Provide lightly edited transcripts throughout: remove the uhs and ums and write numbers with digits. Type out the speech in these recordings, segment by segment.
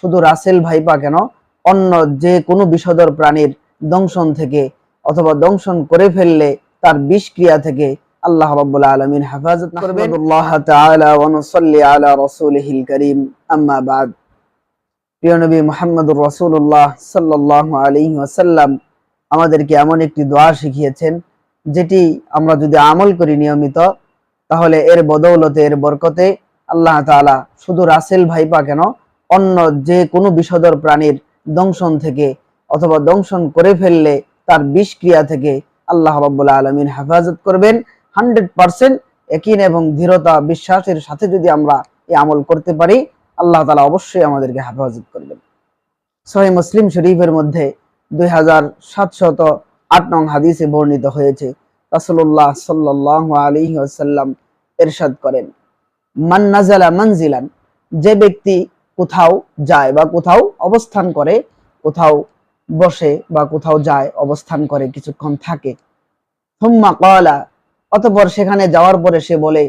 শুধু রাসেল ভাইপা কেন, অন্য যে কোনো বিষধর প্রাণীর দংশন থেকে অথবা দংশন করে ফেললে তার বিষক্রিয়া থেকে আল্লাহ রাব্বুল আলামিন হেফাজত করবেন। আল্লাহ তাআলা ওয়া নুসাল্লি আলা রাসূলিহিল কারীম, আম্মা বাদ। প্রিয় নবী মুহাম্মদুর রাসূলুল্লাহ সাল্লাল্লাহু আলাইহি ওয়াসাল্লাম আমাদেরকে এমন একটি দোয়া শিখিয়েছেন, যেটি আমরা যদি আমল করি নিয়মিত, তাহলে এর বদৌলতে, এর বরকতে আল্লাহ তাআলা শুধু রাসেল ভাইপা কেন, অন্য যে কোনো বিষধর প্রাণীর দংশন থেকে অথবা দংশন করে ফেললে তার বিষক্রিয়া থেকে আল্লাহ রাব্বুল আলামিন হেফাজত করবেন। 100% ইয়াকিন এবং দৃঢ়তা বিশ্বাসের সাথে যদি আমরা এই আমল করতে পারি, আল্লাহ তাআলা অবশ্যই আমাদেরকে হেফাজত করবেন। সহিহ মুসলিম শরীফের মধ্যে 2708 নং হাদিসে বর্ণিত হয়েছে, রাসূলুল্লাহ সাল্লাল্লাহু আলাইহি ওয়াসাল্লাম ইরশাদ করেন, মান নাযালা মানজিলান, যে ব্যক্তি কোথাও যায় বা কোথাও অবস্থান করে, কোথাও বসে বা কোথাও যায়, অবস্থান করে, কিছুক্ষণ থাকে, সুম্মা ক্বালা, অতঃপর সেখানে যাওয়ার পরে সে বলে,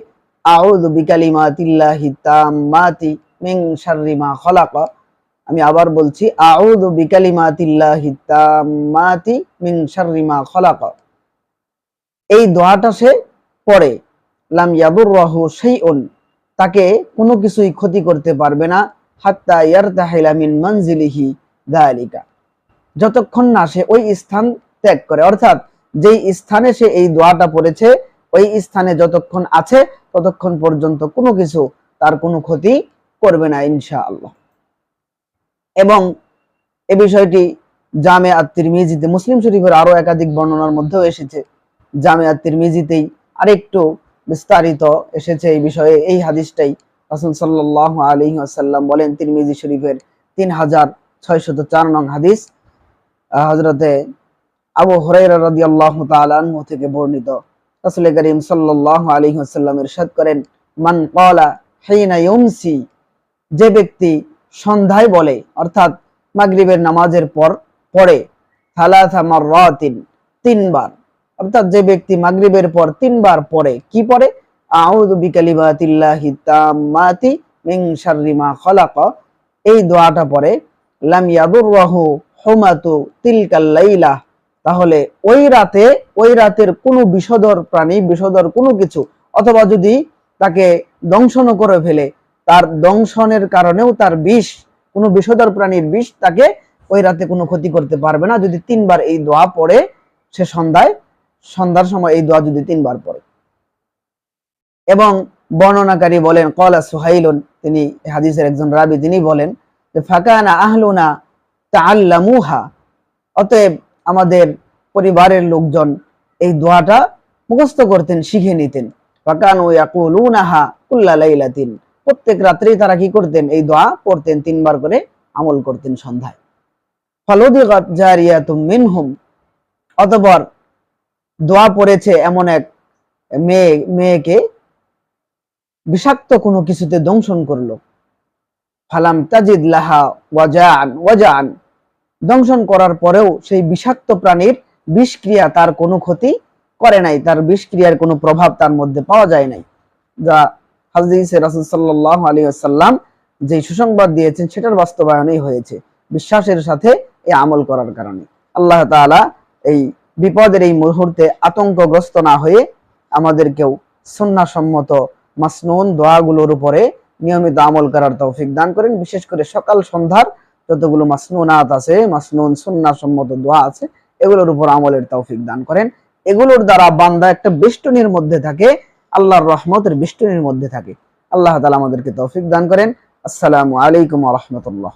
আউযু বিকালিমাতিল্লাহি তাম্মাতি মিন শাররি মা খালাক, আমি আবার বলছি, আউযু বিকালিমাতিল্লাহি তাম্মাতি মিন শাররি মা খালাক। এই দোয়াটা সে পড়ে, লাম ইয়াদুররাহু শাইউন, তাকে কোনো কিছুই ক্ষতি করতে পারবে না, হাত্তা ইয়ারতাহিলা মিন মানজিলিহি যালিকা, যতক্ষণ না সে ওই স্থান ত্যাগ করে। অর্থাৎ যেই স্থানে সে এই দোয়াটা পড়েছে, ওই স্থানে যতক্ষণ আছে ততক্ষণ পর্যন্ত কোনো কিছু তার কোনো ক্ষতি করবে না ইনশাআল্লাহ। এবং এই বিষয়টি জামে আত-তিরমিজিতে, মুসলিম শরীফের আরো একাধিক বর্ণনার মধ্যেও এসেছে, জামে আত-তিরমিজিতেই আরেকটু বিস্তারিত এসেছে এই বিষয়ে। এই হাদিসটাই রাসূল সাল্লাল্লাহু আলাইহি ওয়াসাল্লাম বলেন, তিরমিজি শরীফের 3604 নং হাদিস, হযরতে আবু হুরায়রা রাদিয়াল্লাহু তাআলা আনহু থেকে বর্ণিত, রাসূল করিম সাল্লাল্লাহু আলাইহি ওয়াসাল্লাম ইরশাদ করেন, মান ক্বালা হিনা ইউমসি, যে ব্যক্তি সন্ধ্যায় বলে, অর্থাৎ মাগরিবের নামাজের পর পড়ে, সালাসা মাররাতিন, 3 বার, অর্থাৎ যে ব্যক্তি মাগরিবের পর 3 বার পড়ে, কি পড়ে, আউযু বিকালিমাতিল্লাহি তাম্মাতি মিন শাররি মা খালাক, এই দোয়াটা পড়ে, লাম ইয়াদুররাহু হুমাতু তিলকাল লাইলা, তাহলে ওই রাতের কোনো বিষধর প্রাণী, বিষধর কোনো কিছু, অথবা যদি তাকে দংশন করে ফেলে, তার দংশনের কারণেও তার বিষ, কোনো বিষধর প্রাণীর বিষ তাকে ওই রাতে কোনো ক্ষতি করতে পারবে না, যদি 3 বার এই দোয়া পড়ে সে সন্ধ্যার সময় এই দোয়া যদি 3 বার পড়ে। এবং বর্ণনাকারী বলেন, ক্বালা সুহাইলুন, তিনি হাদিসের একজন রাবী, তিনি বলেন যে ফাকানা আহলুনা তাআল্লামুহা, অতএব আমাদের পরিবারের লোকজন এই দোয়াটা মুখস্থ করতেন, শিখে নিতেন। ফাকানু ইয়াকুলুনাহা কুল্লা লাইলাতিন, প্রত্যেক রাত্রেই তারা কি করতেন, এই দোয়া পড়তেন, 3 বার করে আমল করতেন সন্ধ্যায়। ফালুদিগাত জারিয়াতুম মিনহুম, অতঃপর দোয়া পড়েছে এমন এক মেয়েকে বিষাক্ত কোনো কিছুতে দংশন করলো, ফালাম তাজিদ লাহা ওয়াজান, দংশন করার পরেও সেই বিষাক্ত প্রাণীর বিষক্রিয়া তার কোনো ক্ষতি করে নাই, তার বিষক্রিয়ার কোনো প্রভাব তার মধ্যে পাওয়া যায় নাই। যা হাদিসে রাসূল সাল্লাল্লাহু আলাইহি ওয়াসাল্লাম যে সুসংবাদ দিয়েছেন সেটার বাস্তবায়নই হয়েছে, বিশ্বাসের সাথে এই আমল করার কারণে। আল্লাহ তাআলা এই বিপদের এই মুহূর্তে আতঙ্কগ্রস্ত না হয়ে আমাদেরকেও সুন্নাহসম্মত মাসনুন দোয়াগুলোর উপরে নিয়মিত আমল করার তৌফিক দান করেন। বিশেষ করে সকাল সন্ধ্যার যতগুলো মাসনুনাত আছে, মাসনুন সুন্নাহসম্মত দোয়া আছে, এগুলোর উপর আমলের তৌফিক দান করেন। এগুলোর দ্বারা বান্দা একটা বেষ্টনীর মধ্যে থাকে, আল্লাহর রহমতের বেষ্টনীর মধ্যে থাকে। আল্লাহ তাআলা আমাদেরকে তৌফিক দান করেন। আসসালামু আলাইকুম ওয়া রাহমাতুল্লাহ।